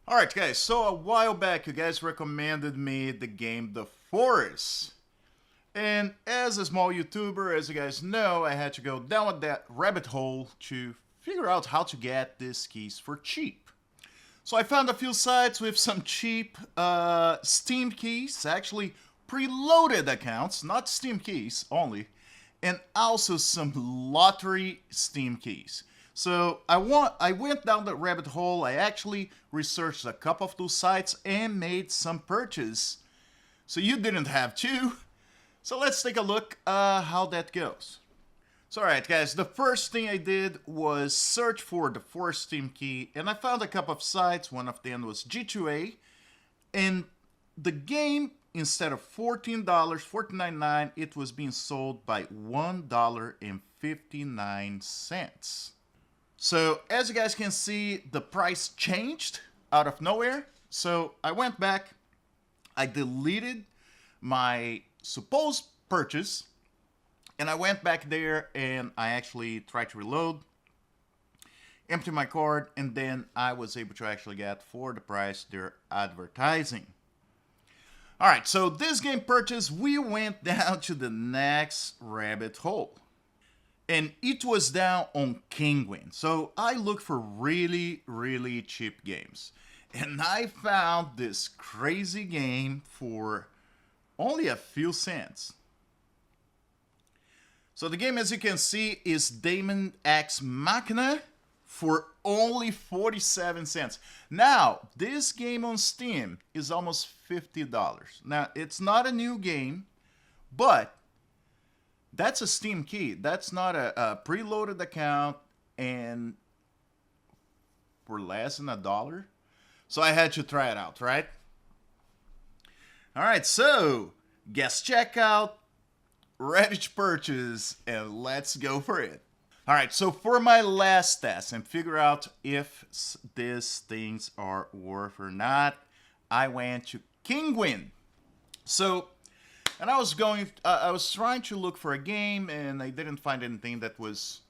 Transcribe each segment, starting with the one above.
Alright guys, so a while back you guys recommended me the game The Forest. And as a small YouTuber, as you guys know, I had to go down that rabbit hole to figure out how to get these keys for cheap. So I found a few sites with some cheap Steam keys, actually preloaded accounts, not Steam keys only, and also some lottery Steam keys. So I went down the rabbit hole. I actually researched a couple of those sites and made some purchase. So you didn't have to. So let's take a look how that goes. So alright guys, the first thing I did was search for the Forest Steam Key, and I found a couple of sites. One of them was G2A, and the game, instead of $14, $14.99, it was being sold by $1.59. So as you guys can see, the price changed out of nowhere. So I went back, I deleted my supposed purchase, and I went back there and I actually tried to reload, empty my card, and then I was able to actually get for the price they're advertising. Alright, so this game purchase, we went down to the next rabbit hole. And it was down on Kinguin. So I looked for really, really cheap games. And I found this crazy game for only a few cents. So the game, as you can see, is Daemon X Machina for only 47 cents. Now, this game on Steam is almost $50. Now, it's not a new game, but that's a Steam key. That's not a preloaded account, and for less than $1. So I had to try it out, right? Alright, so guest checkout, ready to purchase, and let's go for it. Alright, so for my last test and figure out if these things are worth or not, I went to Kinguin. So, and I was trying to look for a game, and I didn't find anything that was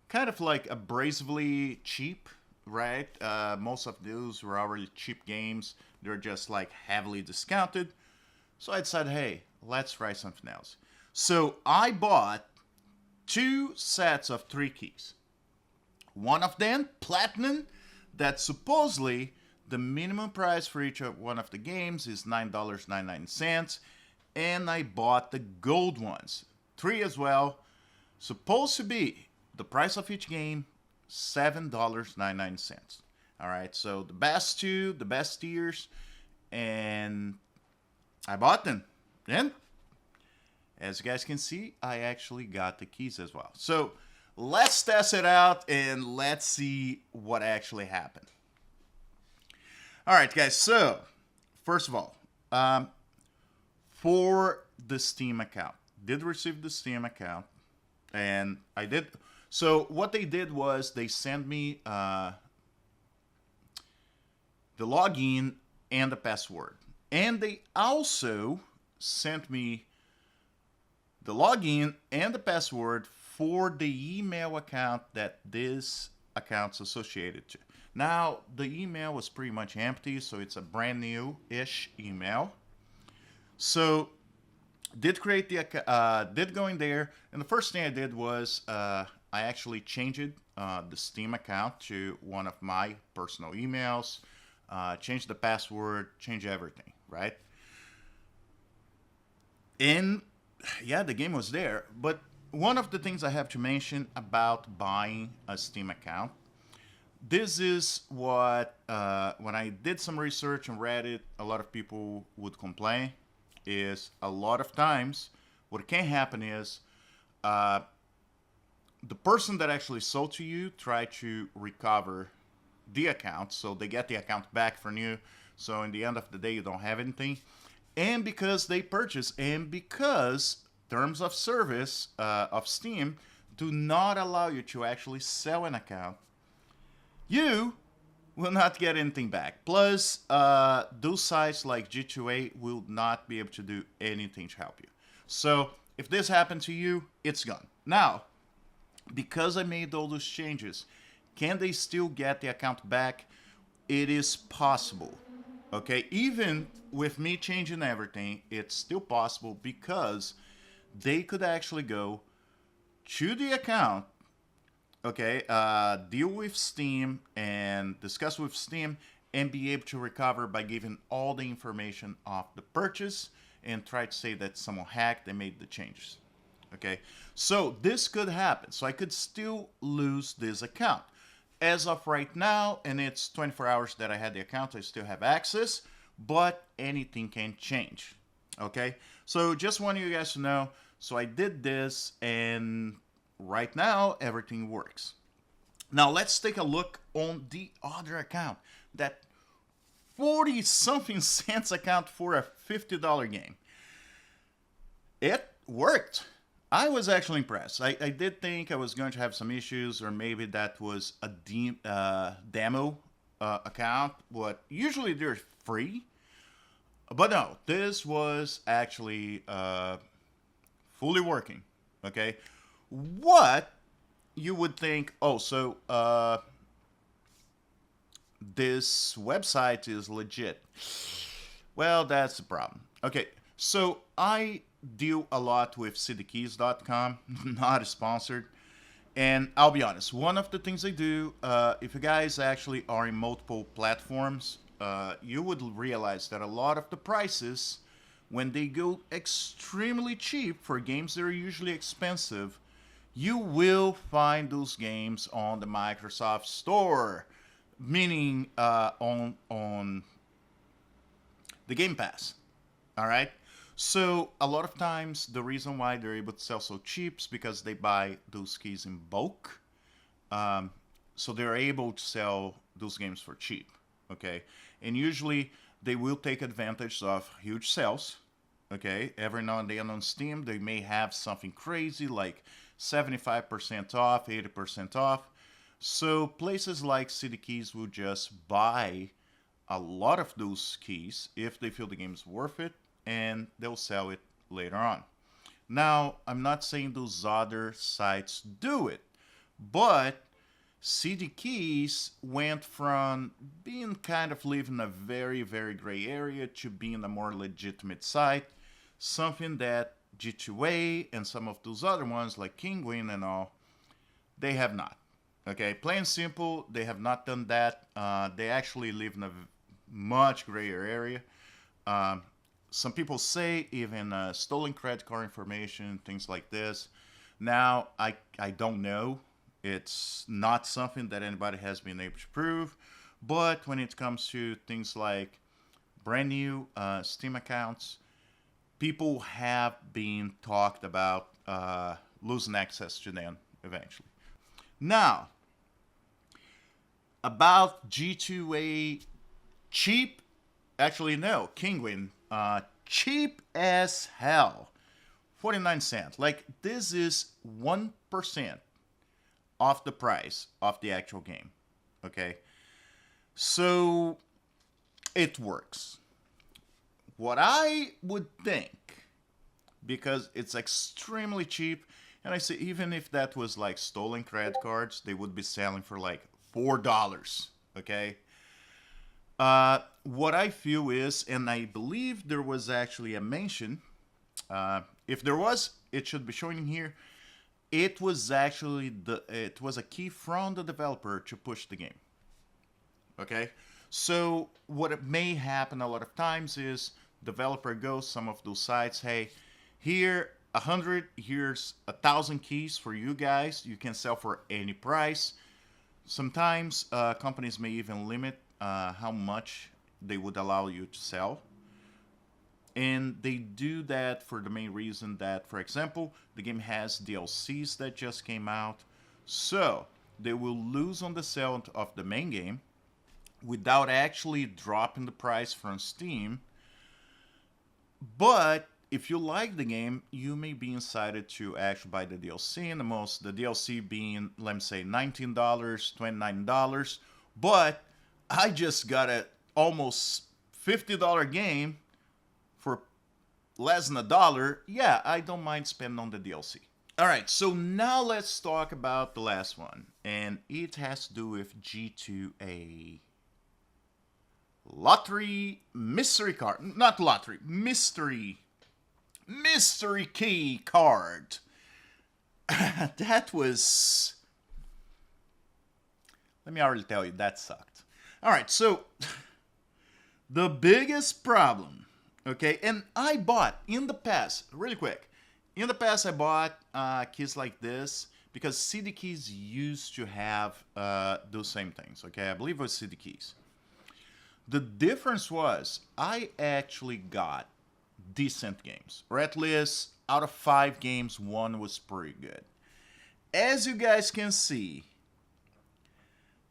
kind of like abrasively cheap, right? Most of those were already cheap games. They're just like heavily discounted. So I decided, hey, let's try something else. So I bought 2 sets of 3 keys. One of them, Platinum, that supposedly the minimum price for each one of the games is $9.99. And I bought the gold ones, 3 as well. Supposed to be the price of each game, $7.99. Alright, so the best 2, the best tiers, and I bought them. And as you guys can see, I actually got the keys as well. So let's test it out and let's see what actually happened. Alright guys, so first of all, for the Steam account, did receive the Steam account, and I did. So what they did was they sent me the login and the password, and they also sent me the login and the password for the email account that this account's associated to. Now the email was pretty much empty, so it's a brand new-ish email. So did create the did go in there, and the first thing I did was I actually changed the Steam account to one of my personal emails, changed the password, changed everything, right? And yeah, the game was there. But one of the things I have to mention about buying a Steam account, this is what when I did some research on Reddit, a lot of people would complain. Is a lot of times what can happen is the person that actually sold to you try to recover the account, so they get the account back from you, so in the end of the day you don't have anything. And because they purchase, and because terms of service of Steam do not allow you to actually sell an account, you will not get anything back. Plus, those sites like G2A will not be able to do anything to help you. So if this happened to you, it's gone. Now, because I made all those changes, can they still get the account back? it is possible. Okay, even with me changing everything, it's still possible because they could actually go to the account, okay, deal with Steam and discuss with Steam and be able to recover by giving all the information of the purchase and try to say that someone hacked and made the changes. Okay, so this could happen. So I could still lose this account. As of right now, and it's 24 hours that I had the account, I still have access, but anything can change. Okay, so just want you guys to know. So I did this, and right now everything works. Now let's take a look on the other account, that 40 something cents account for a $50 game. It worked. I was actually impressed. I did think I was going to have some issues, or maybe that was a demo account, but usually they're free. But no, this was actually fully working. Okay, what you would think? Oh, so this website is legit. Well, that's the problem. Okay, so I deal a lot with citykeys.com, not sponsored. And I'll be honest, one of the things I do, if you guys actually are in multiple platforms, you would realize that a lot of the prices, when they go extremely cheap for games that are usually expensive, you will find those games on the Microsoft Store, meaning on the Game Pass. All right. So a lot of times the reason why they're able to sell so cheap is because they buy those keys in bulk. So they're able to sell those games for cheap. Okay. And usually they will take advantage of huge sales. Okay. Every now and then on Steam, they may have something crazy like 75% off, 80% off. So places like City Keys will just buy a lot of those keys if they feel the game's worth it, and they'll sell it later on. Now, I'm not saying those other sites do it, but CD Keys went from being kind of living a very, very gray area to being a more legitimate site, something that G2A and some of those other ones like Kinguin and all, they have not. Okay, plain and simple, they have not done that. They actually live in a much grayer area. Some people say even stolen credit card information, things like this. Now, I don't know. It's not something that anybody has been able to prove. But when it comes to things like brand new Steam accounts, people have been talked about losing access to them eventually. Now, about G2A cheap, actually no, Kinguin, cheap as hell, 49 cents. Like, this is 1% of the price of the actual game, okay? So, it works. What I would think, because it's extremely cheap, and I say even if that was like stolen credit cards, they would be selling for like $4, okay? What I feel is, and I believe there was actually a mention, if there was, it should be showing here, it was actually it was a key from the developer to push the game. Okay? So what may happen a lot of times is developer goes some of those sites, hey, here 100, here's 1,000 keys for you guys. You can sell for any price. Sometimes companies may even limit how much they would allow you to sell. And they do that for the main reason that, for example, the game has DLCs that just came out. So they will lose on the sale of the main game without actually dropping the price from Steam. But if you like the game, you may be incited to actually buy the DLC, and the DLC being, let me say, $19, $29. But I just got a almost $50 game for less than $1. Yeah, I don't mind spending on the DLC. All right, so now let's talk about the last one, and it has to do with G2A. lottery mystery card. Not lottery, mystery key card. That was... Let me already tell you, that sucked. All right, so the biggest problem, okay, and I bought in the past, really quick, in the past I bought keys like this because CD keys used to have those same things, okay? I believe it was CD keys. The difference was I actually got decent games, or at least out of 5 games, 1 was pretty good. As you guys can see,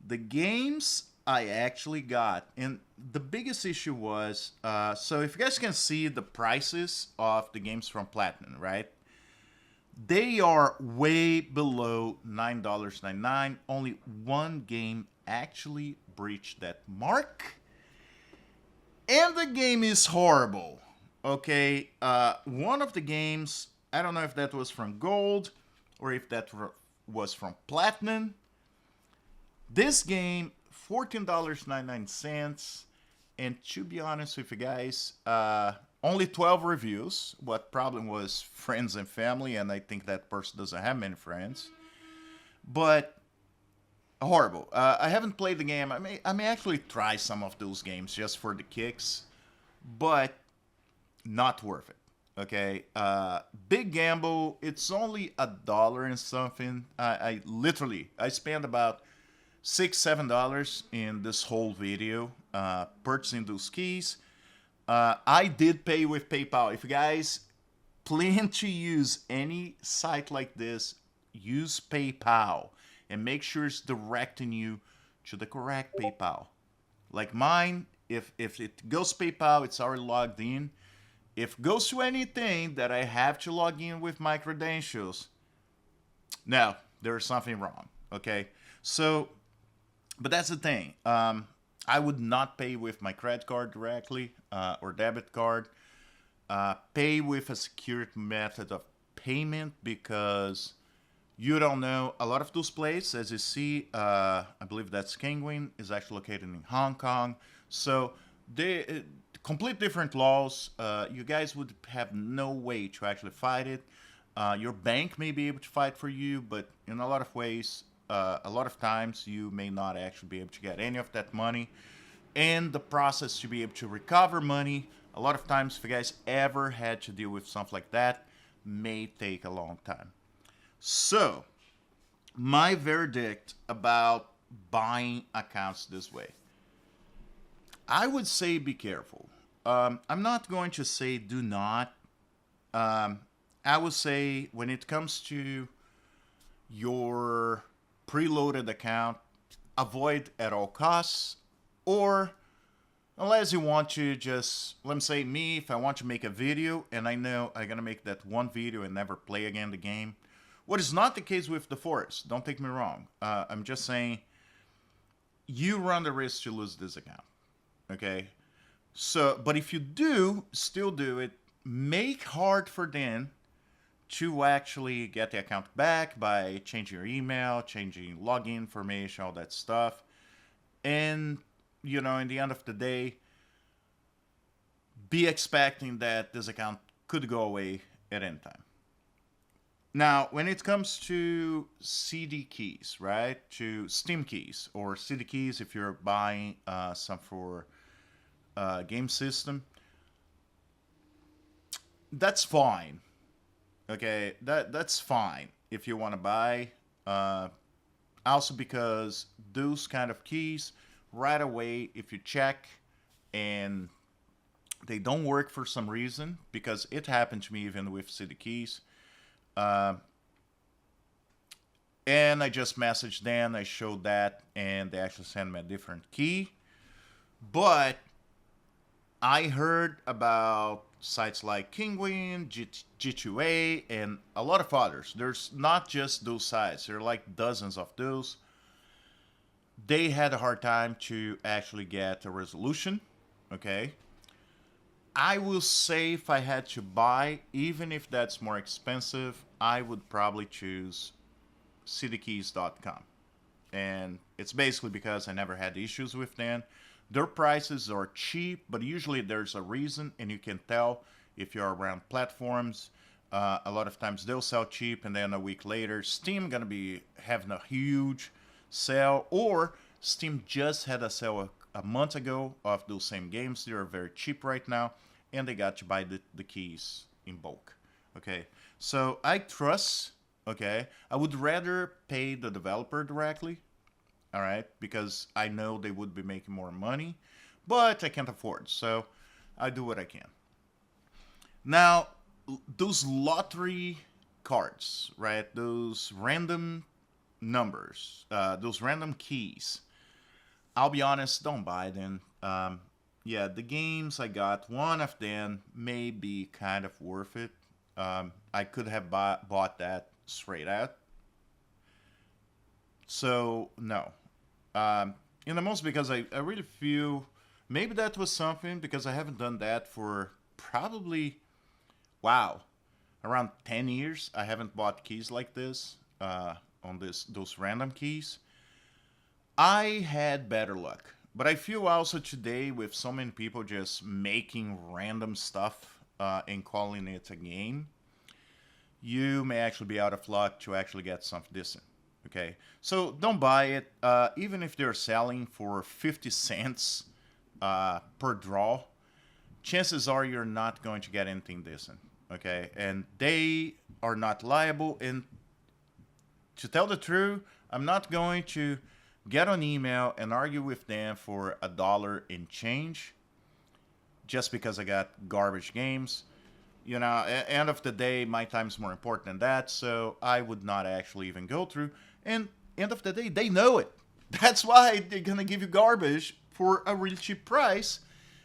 the games I actually got, and the biggest issue was, so if you guys can see the prices of the games from Platinum, right? They are way below $9.99. Only 1 game actually breached that mark. And the game is horrible, okay? One of the games, I don't know if that was from Gold or if that was from Platinum. This game, $14.99, and to be honest with you guys, only 12 reviews. What problem was friends and family, and I think that person doesn't have many friends. But horrible. I haven't played the game. I may actually try some of those games just for the kicks, but not worth it. Okay, big gamble. It's only $1 and something. I literally spent about $6-7 in this whole video purchasing those keys. I did pay with PayPal. If you guys plan to use any site like this, use PayPal and make sure it's directing you to the correct PayPal. Like mine, if it goes PayPal, it's already logged in. If it goes to anything that I have to log in with my credentials, no, there's something wrong, okay? So, but that's the thing. I would not pay with my credit card directly or debit card. Pay with a secured method of payment because you don't know. A lot of those places, as you see, I believe that's Kinguin, is actually located in Hong Kong. So they complete different laws. You guys would have no way to actually fight it. Your bank may be able to fight for you, but in a lot of ways, a lot of times you may not actually be able to get any of that money. And the process to be able to recover money, a lot of times if you guys ever had to deal with something like that, may take a long time. So, my verdict about buying accounts this way. I would say be careful. I'm not going to say do not. I would say when it comes to your preloaded account, avoid at all costs, or unless you want to just, let me say me, if I want to make a video and I know I'm gonna make that one video and never play again the game, what is not the case with the Forest, don't take me wrong. I'm just saying you run the risk to lose this account, okay? So, but if you do still do it, make hard for them to actually get the account back by changing your email, changing login information, all that stuff. And, you know, in the end of the day, be expecting that this account could go away at any time. Now, when it comes to CD keys, right, to Steam keys, or CD keys if you're buying some for game system, that's fine. Okay, that's fine if you want to buy. Also because those kind of keys, right away, if you check and they don't work for some reason, because it happened to me even with CD keys, and I just messaged them, I showed that, and they actually sent me a different key. But I heard about sites like Kinguin, G2A, and a lot of others. There's not just those sites. There are like dozens of those. They had a hard time to actually get a resolution, okay? I will say if I had to buy, even if that's more expensive, I would probably choose cdkeys.com. And it's basically because I never had issues with them. Their prices are cheap, but usually there's a reason, and you can tell if you're around platforms. A lot of times they'll sell cheap, and then a week later, Steam gonna be having a huge sale, or Steam just had a sale a month ago of those same games. They are very cheap right now, and they got you buy the keys in bulk. Okay, so I trust. Okay, I would rather pay the developer directly. All right, because I know they would be making more money, but I can't afford, so I do what I can. Now, those lottery cards, right? Those random numbers, those random keys. I'll be honest, don't buy them. Yeah, the games I got, one of them may be kind of worth it. I could have bought that straight out. So, no. You know, most because I really feel maybe that was something because I haven't done that for probably, wow, around 10 years. I haven't bought keys like this on those random keys. I had better luck. But I feel also today with so many people just making random stuff and calling it a game, you may actually be out of luck to actually get something decent. Okay, so don't buy it. Even if they're selling for 50 cents per draw, chances are you're not going to get anything decent. Okay, and they are not liable. And to tell the truth, I'm not going to get an email and argue with them for $1 in change just because I got garbage games. You know, at the end of the day, my time's more important than that, so I would not actually even go through. And end of the day, they know it. That's why they're gonna give you garbage for a really cheap price.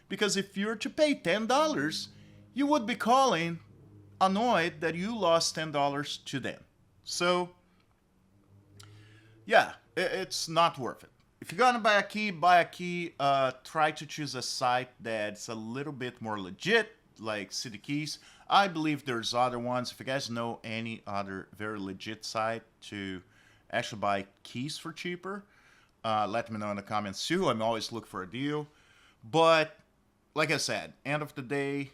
Because if you're to pay $10, you would be calling annoyed that you lost $10 to them. So, yeah, it's not worth it. If you're gonna buy a key, buy a key. Try to choose a site that's a little bit more legit, like City Keys. I believe there's other ones. If you guys know any other very legit site to actually buy keys for cheaper, let me know in the comments too. I'm always looking for a deal. But like I said, end of the day,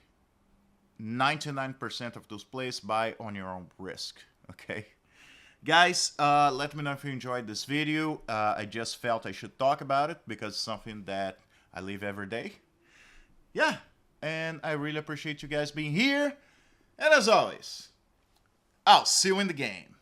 99% of those places buy on your own risk. Okay, guys, let me know if you enjoyed this video. I just felt I should talk about it because it's something that I live every day. Yeah, and I really appreciate you guys being here. And as always, I'll see you in the game.